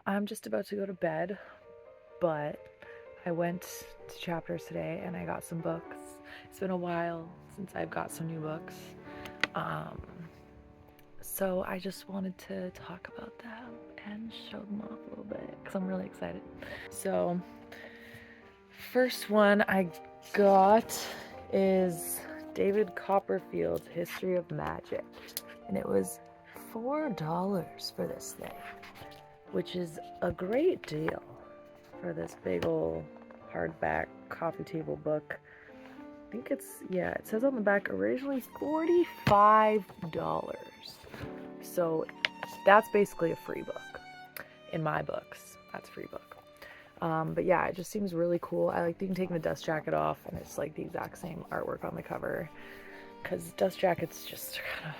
I'm just about to go to bed, but I went to Chapters today and I got some books. It's been a while since I've got some new books. Um, so I just wanted to talk about them and show them off a little bit because I'm really excited. So, first one I got is David Copperfield's History of Magic, and it was $4 for this thing, which is a great deal for this big old hardback coffee table book. I think it says on the back originally $45. So that's basically a free book. In my books, that's a free book. But yeah, it just seems really cool. I like taking the dust jacket off, and it's like the exact same artwork on the cover. Because dust jackets just kind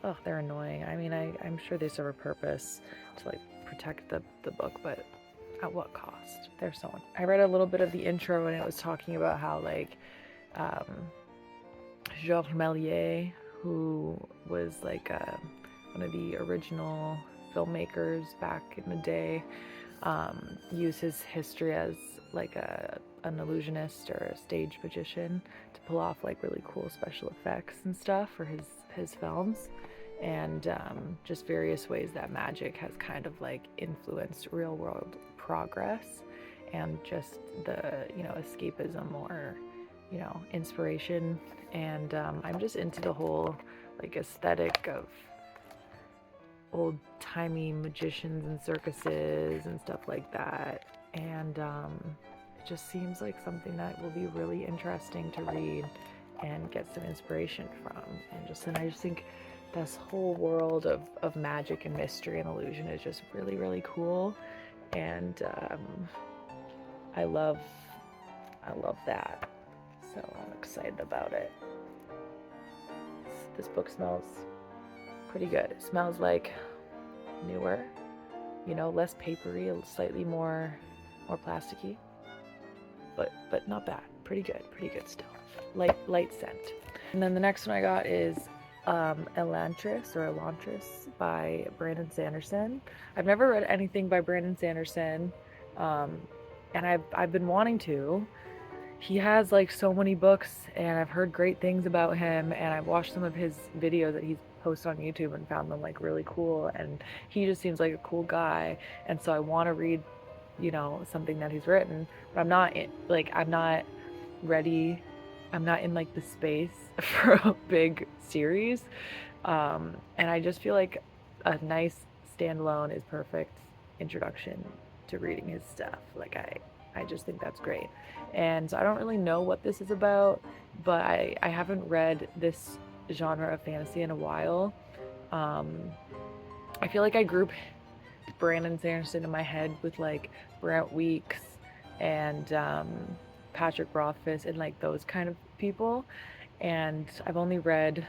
of, they're annoying. I mean, I'm sure they serve a purpose to like protect the book, but at what cost? They're so. I read a little bit of the intro, and it was talking about how Georges Méliès, who was one of the original filmmakers back in the day, used his history as an illusionist or a stage magician to pull off really cool special effects and stuff for his films, and just various ways that magic has kind of influenced real world progress and just the escapism or inspiration. And I'm just into the whole aesthetic of old-timey magicians and circuses and stuff like that, and it just seems like something that will be really interesting to read and get some inspiration from. And I just think this whole world of magic and mystery and illusion is just really, really cool, and I love that, so I'm excited about it. This book smells pretty good. It smells like newer, less papery, slightly more plasticky, but not bad. Pretty good still. Light scent. And then the next one I got is Elantris by Brandon Sanderson. I've never read anything by Brandon Sanderson, and I've been wanting to. He has so many books, and I've heard great things about him, and I've watched some of his videos that he's posted on YouTube and found them really cool, and he just seems like a cool guy, and so I want to read something that he's written, but I'm not ready. I'm not in the space for a big series, and I just feel like a nice standalone is perfect introduction to reading his stuff. I just think that's great. And so I don't really know what this is about, but I haven't read this genre of fantasy in a while. I feel like I group Brandon Sanderson in my head with Brent Weeks and Patrick Rothfuss and those kind of people. And I've only read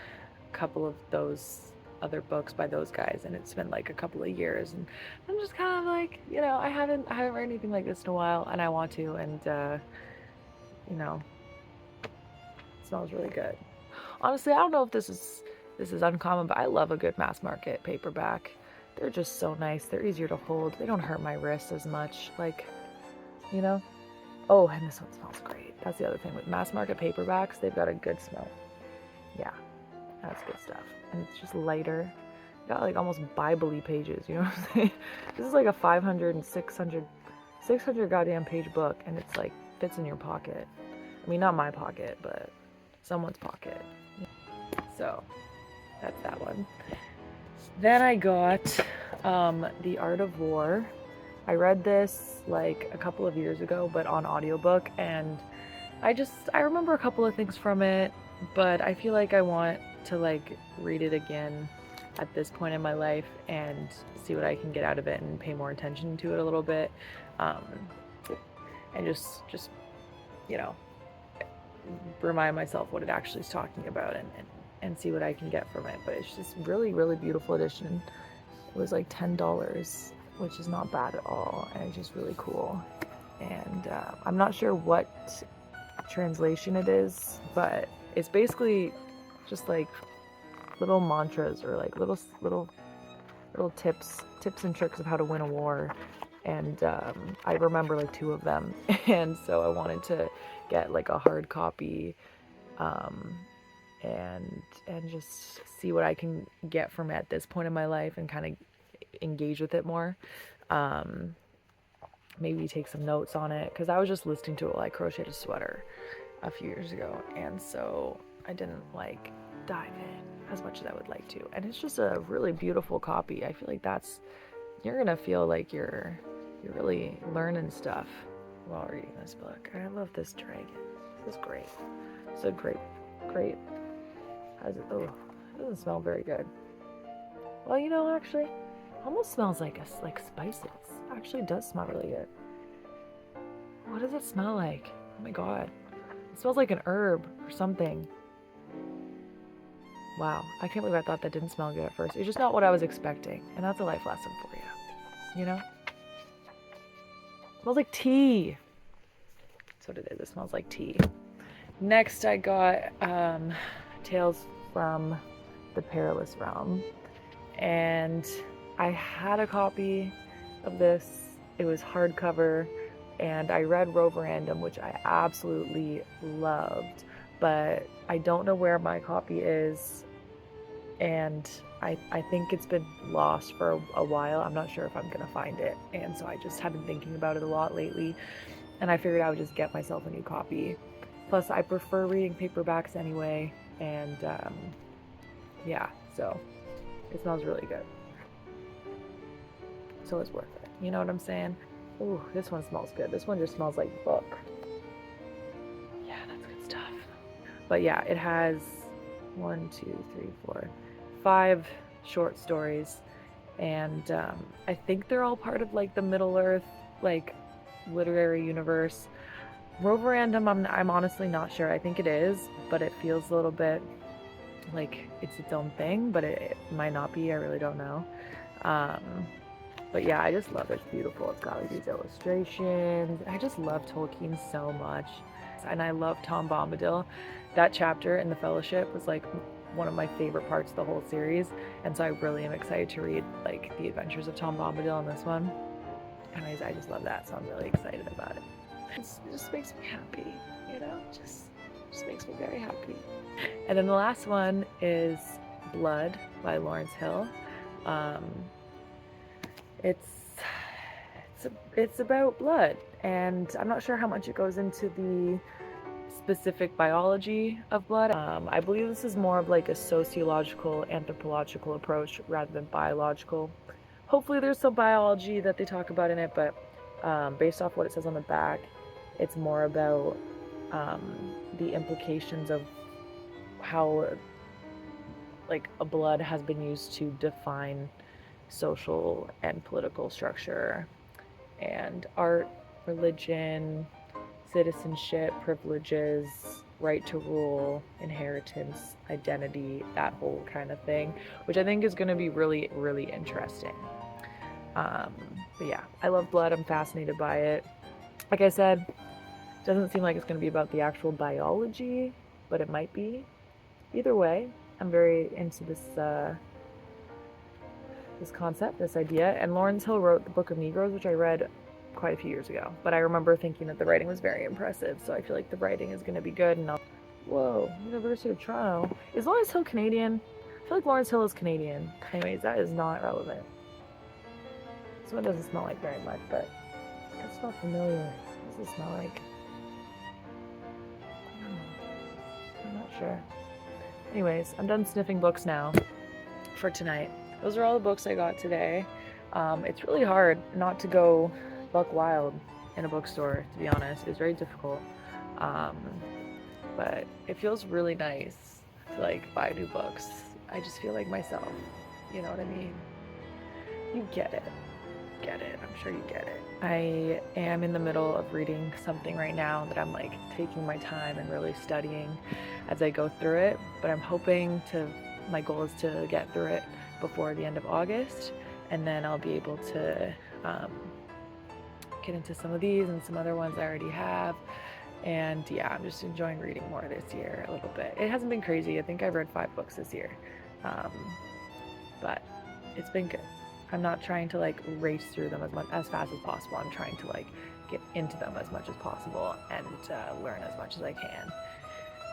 a couple of those other books by those guys, and it's been a couple of years, and I'm just kind of I haven't read anything like this in a while, and I want to, and it smells really good. Honestly, I don't know if this is uncommon, but I love a good mass market paperback. They're just so nice. They're easier to hold. They don't hurt my wrist as much. Oh, and this one smells great. That's the other thing with mass market paperbacks. They've got a good smell. Yeah, that's good stuff. And it's just lighter. Got almost Bible-y pages, you know what I'm saying? This is a 500 and 600 goddamn page book, and it's fits in your pocket. I mean, not my pocket, but someone's pocket. So that's that one. Then I got The Art of War. I read this a couple of years ago, but on audiobook, and I remember a couple of things from it, but I feel I want to read it again at this point in my life and see what I can get out of it and pay more attention to it a little bit, and just remind myself what it actually is talking about, and see what I can get from it. But it's just really, really beautiful edition. It was $10, which is not bad at all, and it's just really cool. And I'm not sure what translation it is, but it's basically just little mantras or little little tips and tricks of how to win a war, and I remember like 2 of them, and so I wanted to get like a hard copy, and just see what I can get from it at this point in my life and kind of engage with it more. Maybe take some notes on it, because I was just listening to it while I crocheted a sweater a few years ago, and so I didn't like dive in as much as I would like to. And it's just a really beautiful copy. I feel like you're gonna feel like you're really learning stuff while reading this book. I love this dragon. This is great. It's a great. How's it? Oh, it doesn't smell very good. Well, you know, actually, it almost smells like spices. Actually, it does smell really good. What does it smell like? Oh my god, it smells like an herb or something. Wow, I can't believe I thought that didn't smell good at first. It's just not what I was expecting, and that's a life lesson for you. You know? It smells like tea. That's what it is. It smells like tea. Next, I got Tales from the Perilous Realm, and I had a copy of this. It was hardcover, and I read Roverandom, which I absolutely loved, but I don't know where my copy is, and I think it's been lost for a while. I'm not sure if I'm gonna find it, and so I just have been thinking about it a lot lately, and I figured I would just get myself a new copy. Plus, I prefer reading paperbacks anyway, and yeah, so it smells really good. So it's worth it. You know what I'm saying? Ooh, this one smells good. This one just smells like book. Yeah, that's good stuff. But yeah, it has 5 short stories, and I think they're all part of like the Middle Earth like literary universe. Roverandom, I'm honestly not sure. I think it is, but it feels a little bit like it's its own thing, but it might not be. I really don't know. But yeah, I just love it. It's beautiful. It's got like these illustrations. I just love Tolkien so much. And I love Tom Bombadil. That chapter in The Fellowship was like one of my favorite parts of the whole series. And so I really am excited to read like the adventures of Tom Bombadil in this one. And I just love that, so I'm really excited about it. It just makes me happy, you know? Just makes me very happy. And then the last one is Blood by Lawrence Hill. It's about blood, and I'm not sure how much it goes into the specific biology of blood. I believe this is more of like a sociological, anthropological approach rather than biological. Hopefully there's some biology that they talk about in it, but based off what it says on the back, it's more about the implications of how like a blood has been used to define social and political structure and art, religion, citizenship, privileges, right to rule, inheritance, identity, that whole kind of thing, which I think is going to be really, really interesting. But yeah, I love blood. I'm fascinated by it. Like I said, it doesn't seem like it's going to be about the actual biology, but it might be. Either way, I'm very into this concept, this idea. And Lawrence Hill wrote the Book of Negroes, which I read quite a few years ago. But I remember thinking that the writing was very impressive, so I feel like the writing is going to be good. And whoa, University of Toronto. Is Lawrence Hill Canadian? I feel like Lawrence Hill is Canadian. Anyways, that is not relevant. This one doesn't smell like very much, but it smells familiar. What does it smell like? I'm not sure. Anyways, I'm done sniffing books now for tonight. Those are all the books I got today. It's really hard not to go buck wild in a bookstore, to be honest. It's very difficult. But it feels really nice to like buy new books. I just feel like myself. You know what I mean? You get it. Get it. I'm sure you get it. I am in the middle of reading something right now that I'm like taking my time and really studying as I go through it. But I'm hoping my goal is to get through it before the end of August, and then I'll be able to get into some of these and some other ones I already have. And yeah, I'm just enjoying reading more this year a little bit. It hasn't been crazy. I think I've read 5 books this year, but it's been good. I'm not trying to like race through them as fast as possible. I'm trying to like get into them as much as possible and learn as much as I can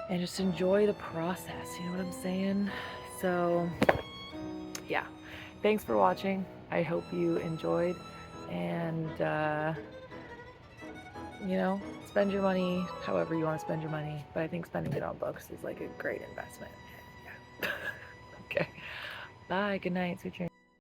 and just enjoy the process. You know what I'm saying? So yeah, thanks for watching. I hope you enjoyed, and you know, spend your money however you want to spend your money, but I think spending it on books is like a great investment. Yeah. Okay, bye, good night, sweet dreams.